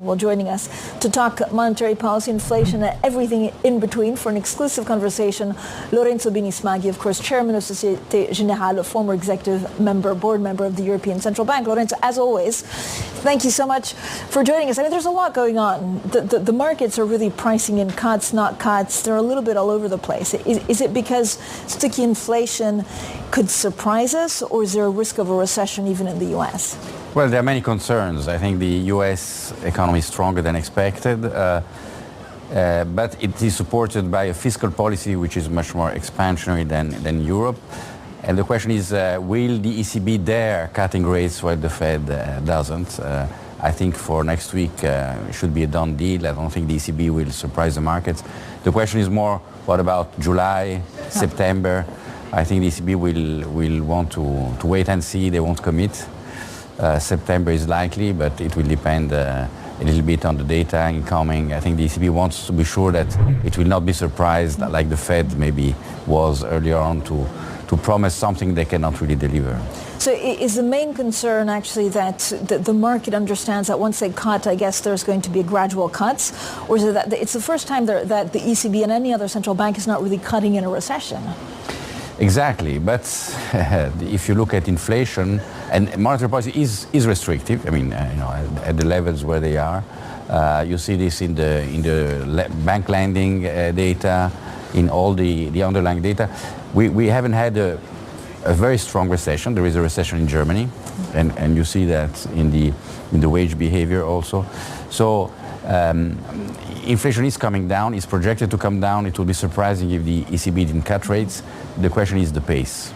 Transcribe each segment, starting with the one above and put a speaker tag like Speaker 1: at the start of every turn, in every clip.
Speaker 1: Well, joining us to talk monetary policy, inflation, and everything in between for an exclusive conversation, Lorenzo Bini Smaghi, of course, chairman of Societe Generale, a former executive member, board member of the European Central Bank. Lorenzo, as always, thank you so much for joining us. I mean, there's a lot going on. The markets are really pricing in cuts, not cuts. They're a little bit all over the place. Is it because sticky inflation could surprise us, or is there a risk of a recession even in the U.S.?
Speaker 2: Well, there are many concerns. I think the U.S. economy is stronger than expected, but it is supported by a fiscal policy which is much more expansionary than Europe. And the question is, will the ECB dare cutting rates while the Fed doesn't? I think for next week it should be a done deal. I don't think the ECB will surprise the markets. The question is more, what about July, September? I think the ECB will want to wait and see. They won't commit. September is likely, but it will depend a little bit on the data incoming. I think the ECB wants to be sure that it will not be surprised like the Fed maybe was earlier on to promise something they cannot really deliver.
Speaker 1: So is the main concern actually that the market understands that once they cut, I guess there's going to be a gradual cuts? Or is it that it's the first time that the ECB and any other central bank is not really cutting in a recession?
Speaker 2: Exactly, but if you look at inflation, and monetary policy is restrictive. I mean, at the levels where they are, you see this in the bank lending data, in all the underlying data. We haven't had a very strong recession. There is a recession in Germany, and you see that in the wage behavior also. So. Inflation is coming down, it's projected to come down. It will be surprising if the ECB didn't cut rates. The question is the pace,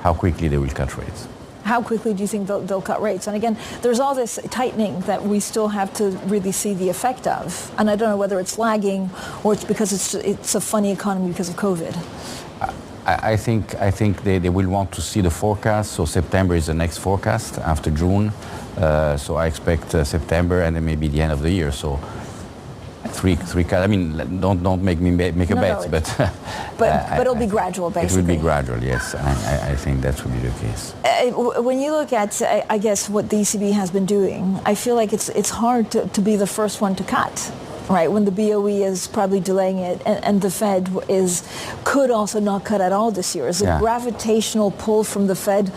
Speaker 2: how quickly they will cut rates.
Speaker 1: How quickly do you think they'll cut rates? And again, there's all this tightening that we still have to really see the effect of. And I don't know whether it's lagging or it's because it's a funny economy because of COVID.
Speaker 2: I think they will want to see the forecast. So September is the next forecast after June. So I expect September and then maybe the end of the year. So three cuts. I mean, don't make me make a bet,
Speaker 1: but it'll be gradual, basically.
Speaker 2: It will be gradual, yes. I think that will be the case.
Speaker 1: When you look at, I guess, what the ECB has been doing, I feel like it's hard to be the first one to cut. Right, when the BOE is probably delaying it, and the Fed could also not cut at all this year. Is the gravitational pull from the Fed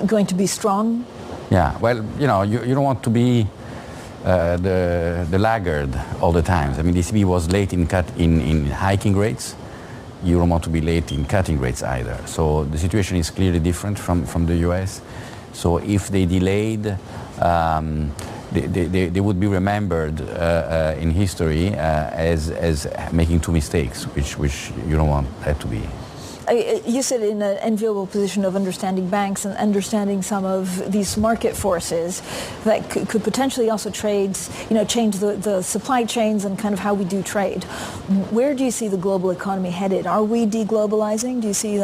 Speaker 1: going to be strong?
Speaker 2: Yeah, well, you don't want to be the laggard all the time. I mean, the ECB was late in hiking rates. You don't want to be late in cutting rates either. So the situation is clearly different from the US. So if they delayed, they would be remembered in history as making two mistakes, which you don't want that to be.
Speaker 1: You sit in an enviable position of understanding banks and understanding some of these market forces that could potentially also change the supply chains and kind of how we do trade. Where do you see the global economy headed? Are we deglobalizing? Do you see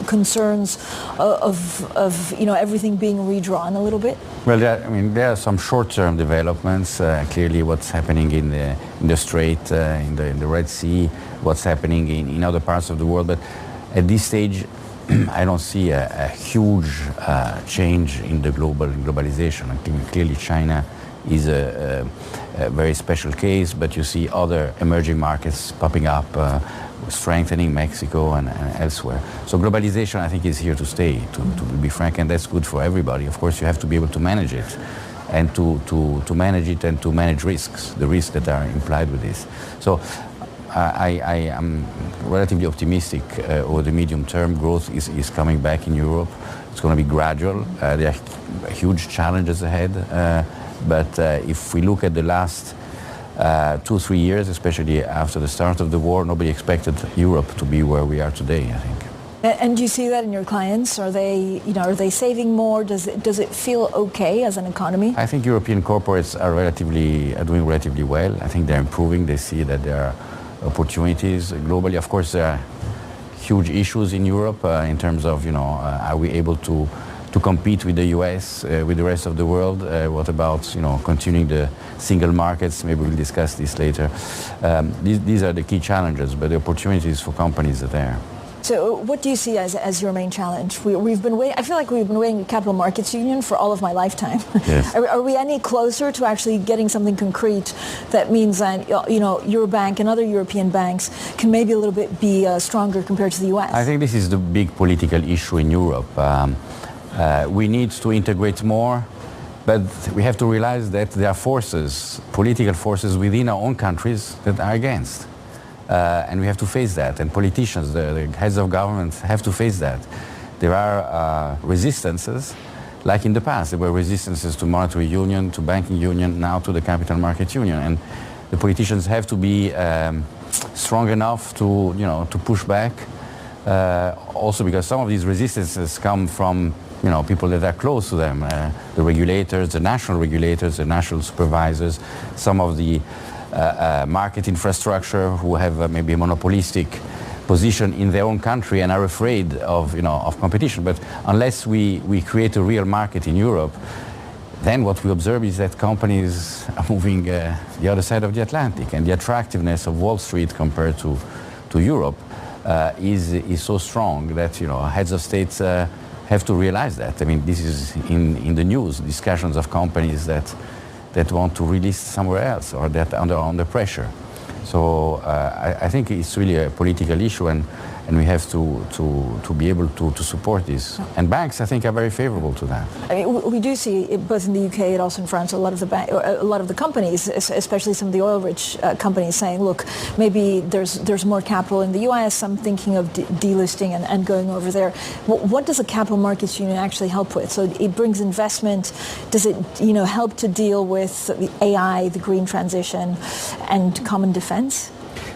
Speaker 1: concerns of everything being redrawn a little bit?
Speaker 2: Well, there are some short-term developments. Clearly, what's happening in the Strait, in the Red Sea, what's happening in other parts of the world, but at this stage, I don't see a huge change in the globalization. I think clearly China is a very special case, but you see other emerging markets popping up, strengthening Mexico and elsewhere. So globalization, I think, is here to stay, to be frank, and that's good for everybody. Of course, you have to be able to manage it, and to manage it and to manage risks, the risks that are implied with this. So I am relatively optimistic over the medium term. Growth is coming back in Europe. It's going to be gradual. There are huge challenges ahead. But if we look at the last 2-3 years, especially after the start of the war, nobody expected Europe to be where we are today, I think.
Speaker 1: And do you see that in your clients? Are they saving more? Does it feel okay as an economy?
Speaker 2: I think European corporates are doing relatively well. I think they're improving. They see that there are opportunities globally. Of course, there are huge issues in Europe in terms of, are we able to compete with the US, with the rest of the world? What about, continuing the single markets? Maybe we'll discuss this later. These are the key challenges, but the opportunities for companies are there.
Speaker 1: So what do you see as your main challenge? We've been waiting. I feel like we've been waiting for capital markets union for all of my lifetime.
Speaker 2: Yes.
Speaker 1: Are we any closer to actually getting something concrete that means that your bank and other European banks can maybe a little bit be stronger compared to the US?
Speaker 2: I think this is the big political issue in Europe. We need to integrate more, but we have to realize that there are forces, political forces within our own countries that are against. And we have to face that, and politicians, the heads of governments have to face that. There are resistances, like in the past. There were resistances to monetary union, to banking union, now to the capital market union. And the politicians have to be strong enough to push back. Also because some of these resistances come from people that are close to them, the regulators, the national supervisors, some of the market infrastructure who have maybe a monopolistic position in their own country and are afraid of competition. But unless we create a real market in Europe, then what we observe is that companies are moving the other side of the Atlantic, and the attractiveness of Wall Street compared to Europe is so strong that heads of states have to realize that. I mean, this is in the news, discussions of companies that want to release somewhere else or that are under pressure. So I think it's really a political issue, and we have to be able to support this. And banks, I think, are very favorable to that.
Speaker 1: I mean, we do see, both in the UK and also in France, a lot of the companies, especially some of the oil-rich companies, saying, look, maybe there's more capital in the US. I'm thinking of delisting and going over there. What does a capital markets union actually help with? So it brings investment. Does it help to deal with the AI, the green transition, and common defense?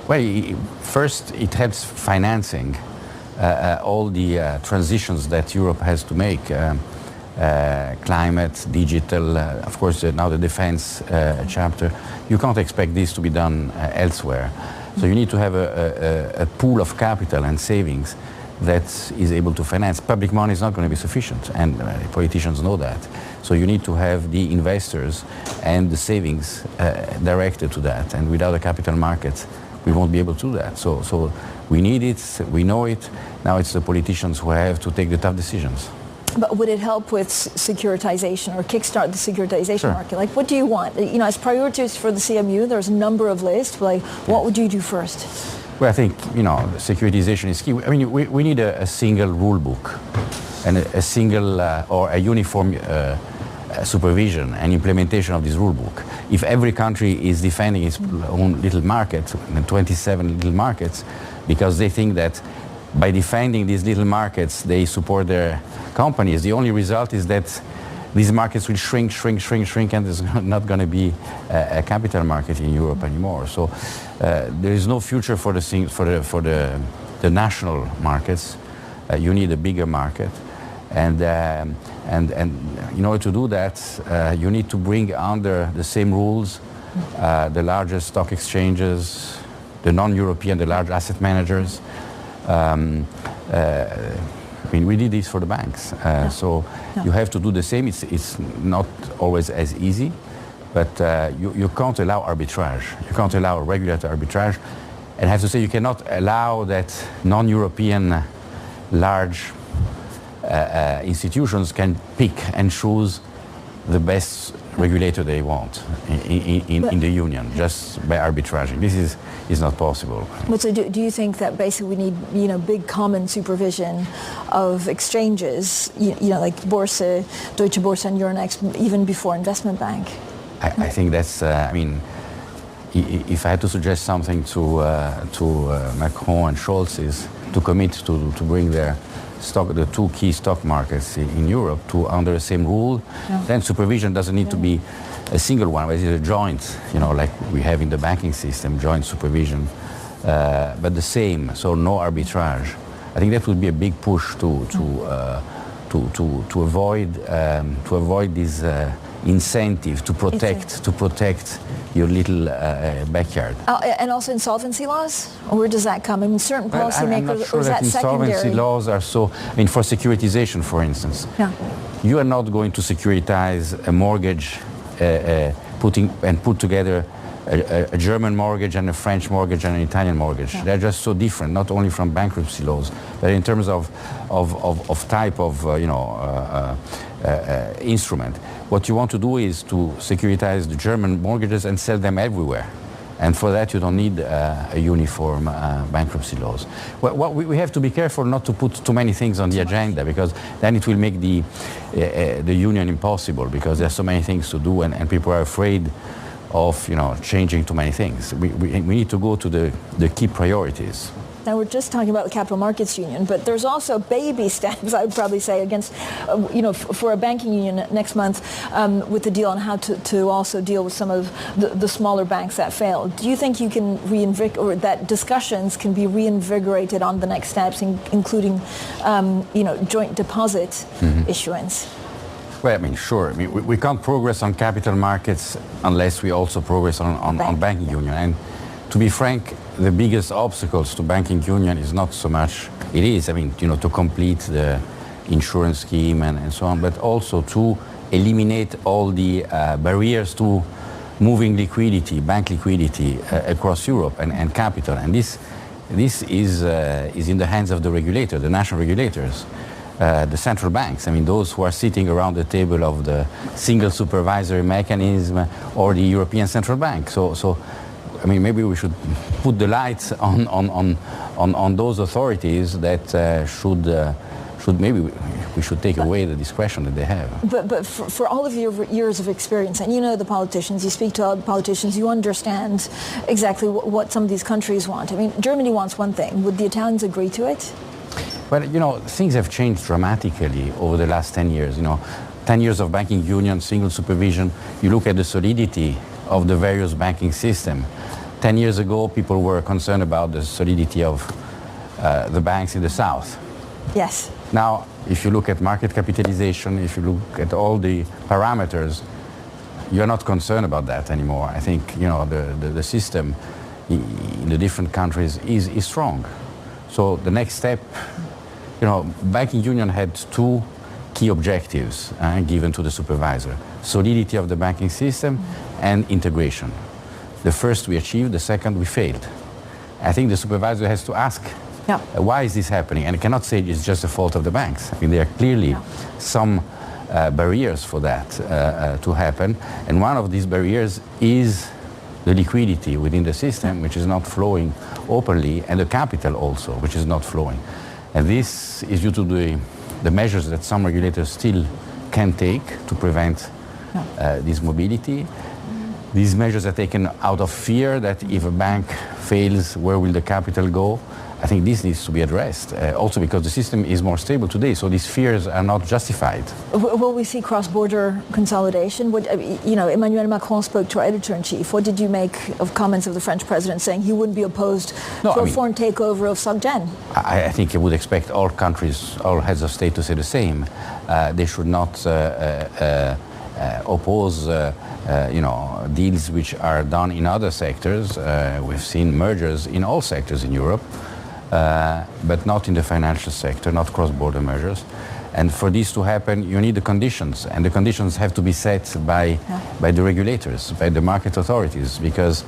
Speaker 2: Well, first, it helps financing all the transitions that Europe has to make. Climate, digital, of course, now the defense chapter. You can't expect this to be done elsewhere. So you need to have a pool of capital and savings that is able to finance. Public money is not going to be sufficient, and politicians know that. So you need to have the investors and the savings directed to that. And without the capital markets, we won't be able to do that. So we need it, we know it. Now it's the politicians who have to take the tough decisions.
Speaker 1: But would it help with securitization or kickstart the securitization market? Like, what do you want? As priorities for the CMU, there's a number of lists. Like, what would you do first?
Speaker 2: Well, I think, securitization is key. I mean, we need a single rule book and a single or a uniform supervision and implementation of this rule book. If every country is defending its own little market, 27 little markets, because they think that by defending these little markets, they support their companies, the only result is that these markets will shrink, and there's not going to be a capital market in Europe anymore. So there is no future for the national markets. You need a bigger market. And in order to do that, you need to bring under the same rules the largest stock exchanges, the non-European, the large asset managers. We did this for the banks. You have to do the same. It's not always as easy, but you can't allow arbitrage. You can't allow regulatory arbitrage. And I have to say, you cannot allow that non-European large institutions can pick and choose the best regulator they want in the union just by arbitraging. This is not possible.
Speaker 1: But so do you think that basically we need big common supervision of exchanges, like Börse, Deutsche Börse and Euronext, even before investment bank?
Speaker 2: I think that's. If I had to suggest something to Macron and Scholz, is to commit to bring the two key stock markets in Europe under the same rule. Then supervision doesn't need to be a single one, but it's a joint, like we have in the banking system, joint supervision, but the same, so no arbitrage. I think that would be a big push to avoid this incentive to protect your little backyard.
Speaker 1: And also insolvency laws? Where does that come? I mean, certain policymakers,
Speaker 2: I'm not sure
Speaker 1: or is that
Speaker 2: insolvency
Speaker 1: secondary?
Speaker 2: laws are so. I mean, for securitization, for instance, you are not going to securitize a mortgage, put together a German mortgage and a French mortgage and an Italian mortgage.
Speaker 1: Yeah.
Speaker 2: They're just so different, not only from bankruptcy laws, but in terms of type of instrument. What you want to do is to securitize the German mortgages and sell them everywhere. And for that, you don't need a uniform bankruptcy laws. We have to be careful not to put too many things on the agenda, because then it will make the union impossible, because there's so many things to do, and people are afraid of changing too many things. We need to go to the key priorities.
Speaker 1: Now, we're just talking about the Capital Markets Union, but there's also baby steps, I would probably say, against, for a banking union next month with the deal on how to also deal with some of the smaller banks that fail. Do you think you can or that discussions can be reinvigorated on the next steps, including, joint deposit issuance?
Speaker 2: Well, I mean, sure. I mean, we can't progress on capital markets unless we also progress on banking union. And to be frank, the biggest obstacles to banking union is not so much, to complete the insurance scheme and so on, but also to eliminate all the barriers to moving liquidity, bank liquidity across Europe and capital. And this is in the hands of the regulator, the national regulators, the central banks. Those who are sitting around the table of the single supervisory mechanism or the European Central Bank. So maybe we should put the lights on those authorities that should maybe we should take away the discretion that they have.
Speaker 1: But for all of your years of experience, and you know the politicians, you speak to all the politicians, you understand exactly what some of these countries want. Germany wants one thing. Would the Italians agree to it?
Speaker 2: Well, things have changed dramatically over the last 10 years. 10 years of banking union, single supervision. You look at the solidity of the various banking system. 10 years ago, people were concerned about the solidity of the banks in the south.
Speaker 1: Yes.
Speaker 2: Now, if you look at market capitalization, if you look at all the parameters, you're not concerned about that anymore. I think, the system in the different countries is strong. So the next step, banking union had two key objectives given to the supervisor: solidity of the banking system and integration. The first we achieved, the second we failed. I think the supervisor has to ask, why is this happening? And I cannot say it's just the fault of the banks. There are clearly some barriers for that to happen. And one of these barriers is the liquidity within the system, which is not flowing openly, and the capital also, which is not flowing. And this is due to the measures that some regulators still can take to prevent this mobility. These measures are taken out of fear that if a bank fails, where will the capital go? I think this needs to be addressed, also because the system is more stable today, so these fears are not justified.
Speaker 1: Will we see cross-border consolidation? Emmanuel Macron spoke to our editor-in-chief. What did you make of comments of the French president saying he wouldn't be opposed to a foreign takeover of SocGen?
Speaker 2: I think I would expect all countries, all heads of state to say the same. They should not oppose deals which are done in other sectors. We've seen mergers in all sectors in Europe, but not in the financial sector, not cross-border measures. And for this to happen, you need the conditions, and the conditions have to be set by the regulators, by the market authorities, because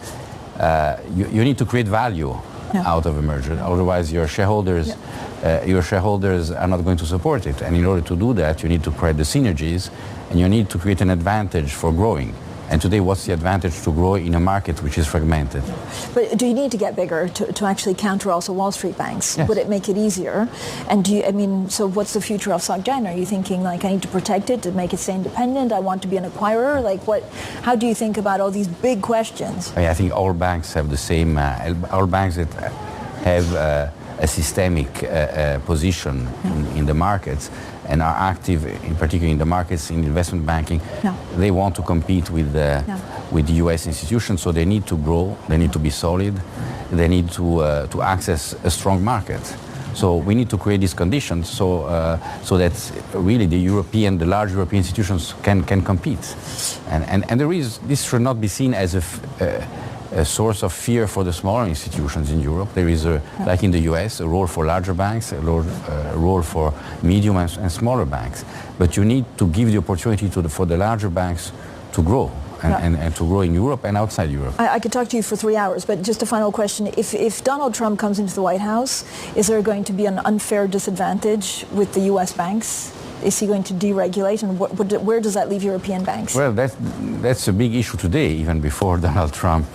Speaker 2: you need to create value out of a merger. Otherwise, your shareholders are not going to support it. And in order to do that, you need to create the synergies, and you need to create an advantage for growing. And today, what's the advantage to grow in a market which is fragmented?
Speaker 1: But do you need to get bigger to actually counter also Wall Street banks?
Speaker 2: Yes.
Speaker 1: Would it make it easier? And so what's the future of SocGen? Are you thinking I need to protect it to make it stay independent? I want to be an acquirer? How do you think about all these big questions?
Speaker 2: I think all banks have the same, all banks that have a systemic position in the markets and are active, in particular in the markets, in investment banking, they want to compete with the U.S. institutions, so they need to grow, they need to be solid, they need to access a strong market. So we need to create these conditions so that really the large European institutions can compete. And this should not be seen as a source of fear for the smaller institutions in Europe. There is, like in the US, a role for larger banks, a role for medium and smaller banks. But you need to give the opportunity for the larger banks to grow. and to grow in Europe and outside Europe.
Speaker 1: I could talk to you for 3 hours, but just a final question. If Donald Trump comes into the White House, is there going to be an unfair disadvantage with the U.S. banks? Is he going to deregulate, and where does that leave European banks?
Speaker 2: Well, that's a big issue today. Even before Donald Trump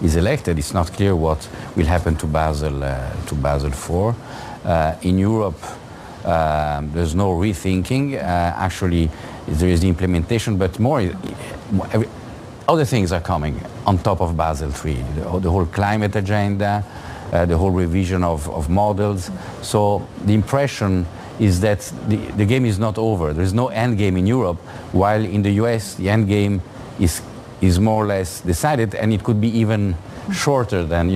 Speaker 2: is elected, it's not clear what will happen to Basel IV. In Europe, there's no rethinking. Actually, there is the implementation, but other things are coming on top of Basel III. The whole climate agenda, the whole revision of models. So the impression is that the game is not over. There is no end game in Europe, while in the US the end game is more or less decided, and it could be even shorter than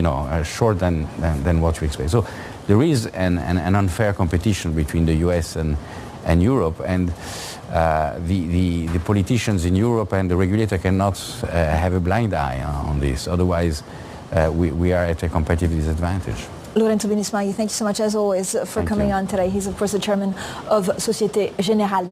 Speaker 2: than what we expect. So there is an unfair competition between the US and Europe, and the politicians in Europe and the regulator cannot have a blind eye on this. Otherwise, we are at a competitive disadvantage.
Speaker 1: Lorenzo Bini Smaghi, thank you so much as always for coming on today. He's of course the chairman of Societe Generale.